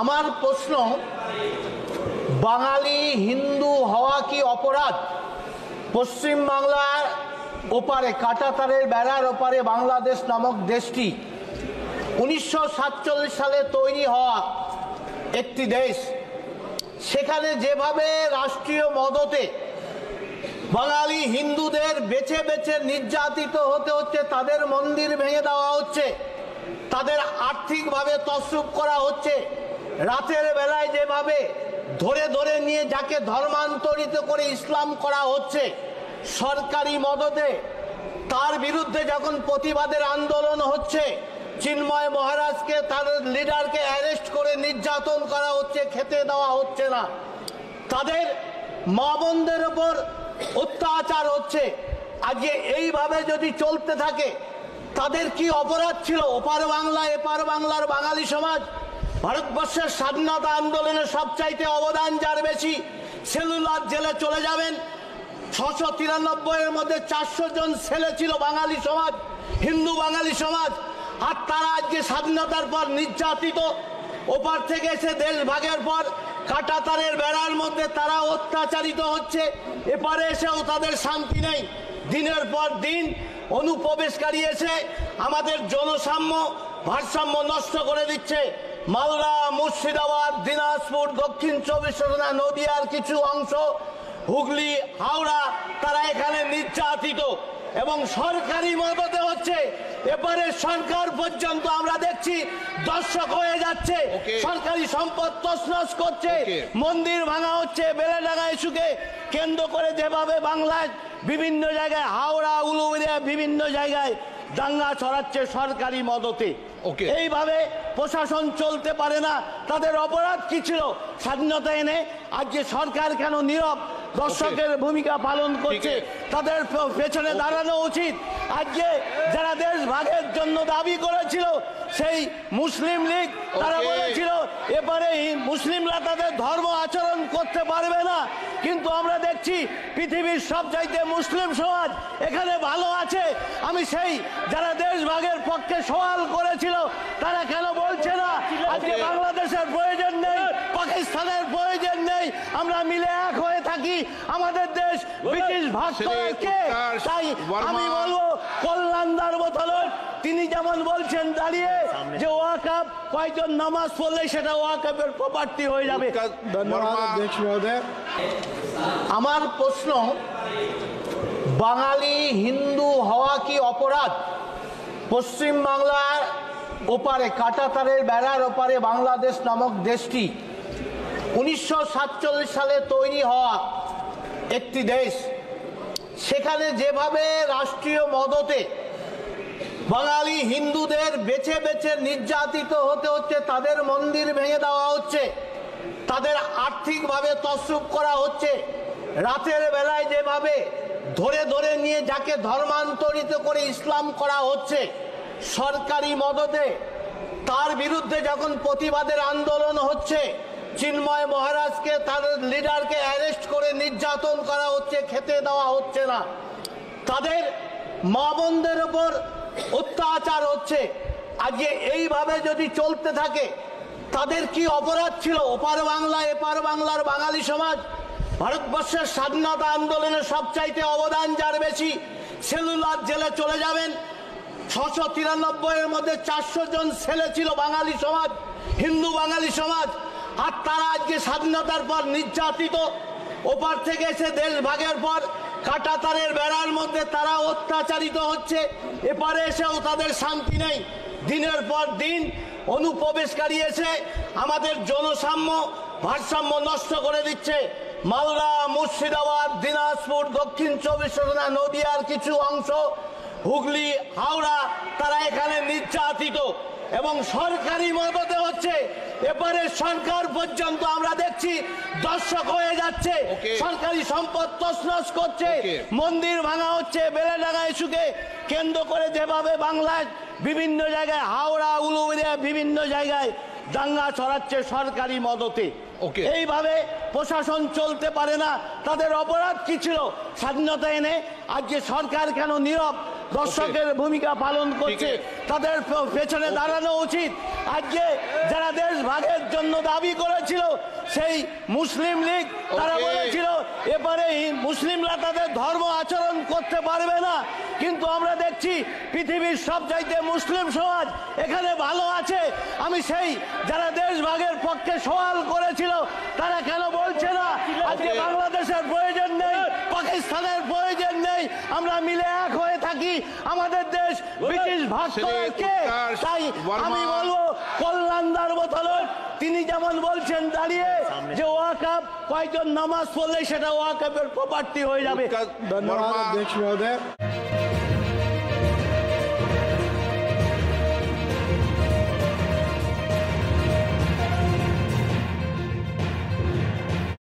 আমার প্রশ্ন, বাঙালি হিন্দু হওয়া কি অপরাধ? পশ্চিম বাংলার ওপারে কাঁটাতারের বেড়ার ওপারে বাংলাদেশ নামক দেশটি 1947 সালে তৈরি হওয়া একটি দেশ। সেখানে যেভাবে রাষ্ট্রীয় মদতে বাঙালি হিন্দুদের বেছে বেছে নির্যাতিত হতে হচ্ছে, তাদের মন্দির ভেঙে দেওয়া হচ্ছে, তাদের আর্থিকভাবে তছরূপ করা হচ্ছে, রাতের বেলায় যেভাবে ধরে ধরে নিয়ে যাকে ধর্মান্তরিত করে ইসলাম করা হচ্ছে সরকারি মদতে, তার বিরুদ্ধে যখন প্রতিবাদের আন্দোলন হচ্ছে, চিন্ময় মহারাজকে তার লিডারকে অ্যারেস্ট করে নির্যাতন করা হচ্ছে, খেতে দেওয়া হচ্ছে না, তাদের মা বোনদের ওপর অত্যাচার হচ্ছে। আজকে এইভাবে যদি চলতে থাকে তাদের কি অপরাধ ছিল? ওপার বাংলা এপার বাংলার বাঙালি সমাজ ভারতবর্ষের স্বাধীনতা আন্দোলনে সবচাইতে অবদান যার বেশি, সেলুলার জেলে চলে যাবেন। 693 এর মধ্যে 400 জন ছেলে ছিল বাঙালি সমাজ, হিন্দু বাঙালি সমাজ, আর তারা আজকে স্বাধীনতার পর নির্যাতিত। ওপার থেকে এসে দেশ ভাগের পর কাঁটাতারের বেড়ার মধ্যে তারা অত্যাচারিত হচ্ছে, এপারে এসেও তাদের শান্তি নেই। দিনের পর দিন অনুপ্রবেশকারী এসে আমাদের জনসাম্য ভারসাম্য নষ্ট করে দিচ্ছে। মালদা, মুর্শিদাবাদ, দিনাজপুর, দক্ষিণ 24 পরগনা, নদিয়ার কিছু অংশ, হুগলি, হাওড়া, তারা এখানে নির্যাতিত এবং সরকারি মদতে হচ্ছে। এবারে সরকার পর্যন্ত আমরা দেখছি দর্শক হয়ে যাচ্ছে, সরকারি সম্পদ তছনছ করছে, মন্দির ভাঙা হচ্ছে। বেলেডাঙ্গা ইস্যুকে কেন্দ্র করে যেভাবে বাংলায় বিভিন্ন জায়গায়, হাওড়া, উলুবেড়িয়া, বিভিন্ন জায়গায় দাঙ্গা ছড়াচ্ছে সরকারি মদতে। এইভাবে প্রশাসন চলতে পারে না। তাদের অপরাধ কি ছিল? স্বাধীনতা এনে আজকে সরকার কেন নীরব দর্শকের ভূমিকা পালন করছে? তাদের পেছনে দাঁড়ানো উচিত। আজকে যারা দেশ ভাগের জন্য দাবি করেছিল সেই মুসলিম লীগ, তারা বলেছিল এবারে মুসলিমরা তাদের ধর্ম আচরণ করতে পারবে না, কিন্তু আমরা দেখছি পৃথিবীর সবচাইতে মুসলিম সমাজ এখানে ভালো আছে। আমি সেই যারা দেশ ভাগের পক্ষে সওয়াল করেছিল তারা কেন বলছে না আজকে বাংলাদেশের প্রয়োজন নেই, পাকিস্তানের প্রয়োজন নেই, আমরা মিলে এক হয়ে থাকি, আমাদের দেশ ব্রিটিশ ভাগ করার কে? তাই আমি বলবো কল্যাণদার বোতল তিনি যেমন বলছেন দাঁড়িয়ে যে ওয়াকফ কয়েকজন নামাজ পড়লে সেটা ওয়াকফের প্রপার্টি হয়ে যাবে। ধন্যবাদ অধ্যক্ষ মহোদয়। আমার প্রশ্ন, বাঙালি হিন্দু হওয়া কি অপরাধ? পশ্চিম বাংলার ওপারে কাঁটাতারের বেড়ার ওপারে বাংলাদেশ নামক দেশটি 1947 সালে তৈরি হওয়া একটি দেশ। সেখানে যেভাবে রাষ্ট্রীয় মদতে বাঙালি হিন্দুদের বেছে বেছে নির্যাতিত হতে হচ্ছে, তাদের মন্দির ভেঙে দেওয়া হচ্ছে, তাদের আর্থিকভাবে তছরূপ করা হচ্ছে, রাতের বেলায় যেভাবে ধরে ধরে নিয়ে যাকে ধর্মান্তরিত করে ইসলাম করা হচ্ছে সরকারি মদতে, তার বিরুদ্ধে যখন প্রতিবাদের আন্দোলন হচ্ছে, চিন্ময় মহারাজকে তার লিডারকে অ্যারেস্ট করে নির্যাতন করা হচ্ছে, খেতে দেওয়া হচ্ছে না, তাদের মা বোনদের ওপর অত্যাচার হচ্ছে। আজকে এইভাবে যদি চলতে থাকে তাদের কি অপরাধ ছিল? ওপার বাংলা এপার বাংলার বাঙালি সমাজ ভারতবর্ষের স্বাধীনতা আন্দোলনে সবচাইতে অবদান যার বেশি, সেলুলার জেলে চলে যাবেন। 693 এর মধ্যে 400 জন ছেলে ছিল বাঙালি সমাজ, হিন্দু বাঙালি সমাজ, আর তারা আজকে স্বাধীনতার পর নির্যাতিত। ওপার থেকে এসে দেশ ভাগের পর কাঁটাতারের বেড়ার মধ্যে তারা অত্যাচারিত হচ্ছে, এপারে এসেও তাদের শান্তি নেই। দিনের পর দিন অনুপ্রবেশকারী এসে আমাদের জনসাম্য ভারসাম্য নষ্ট করে দিচ্ছে। মালদা, মুর্শিদাবাদ, দিনাজপুর, দক্ষিণ 24 পরগনা, নদিয়ার কিছু অংশ, হুগলি, হাওড়া, তারা এখানে নির্যাতিত এবং সরকারি মদতে হচ্ছে। এবারে সরকার পর্যন্ত আমরা দেখছি দর্শক হয়ে যাচ্ছে, সরকারি সম্পদ তছনছ করছে, মন্দির ভাঙা হচ্ছে। বেলেডাঙ্গা ইস্যুকে কেন্দ্র করে যেভাবে বাংলায় বিভিন্ন জায়গায়, হাওড়া, উলুবেড়িয়া, বিভিন্ন জায়গায় দাঙ্গা ছড়াচ্ছে সরকারি মদতে। এইভাবে প্রশাসন চলতে পারে না। তাদের অপরাধ কি ছিল? স্বাধীনতা এনে আজকে সরকার কেন নীরব দর্শকের ভূমিকা পালন করছে? তাদের পেছনে দাঁড়ানো উচিত। আজকে যারা দেশ ভাগের জন্য দাবি করেছিল সেই মুসলিম লীগ, তারা বলেছিল এবারে মুসলিমরা তাদের ধর্ম আচরণ করতে পারবে না। কিন্তু আমরা দেখছি পৃথিবীর সবচাইতে মুসলিম সমাজ এখানে ভালো আছে। আমি সেই যারা দেশভাগের পক্ষে সওয়াল করেছিল তারা কেন বলছে না আজকে বাংলাদেশের প্রয়োজন নেই, পাকিস্তানের প্রয়োজন নেই, আমরা মিলে এক হয়ে থাকি, আমাদের দেশ ব্রিটিশ ভাগ করে কে? তাই আমি বলবো কল্যাণদার বোতলন তিনি যেমন বলছেন দাঁড়িয়ে যে ওয়াকফ কয়েকজন নামাজ পড়লে সেটা ওয়াকফের প্রপার্টি হয়ে যাবে। धन्यवाद अध्यक्ष महोदय।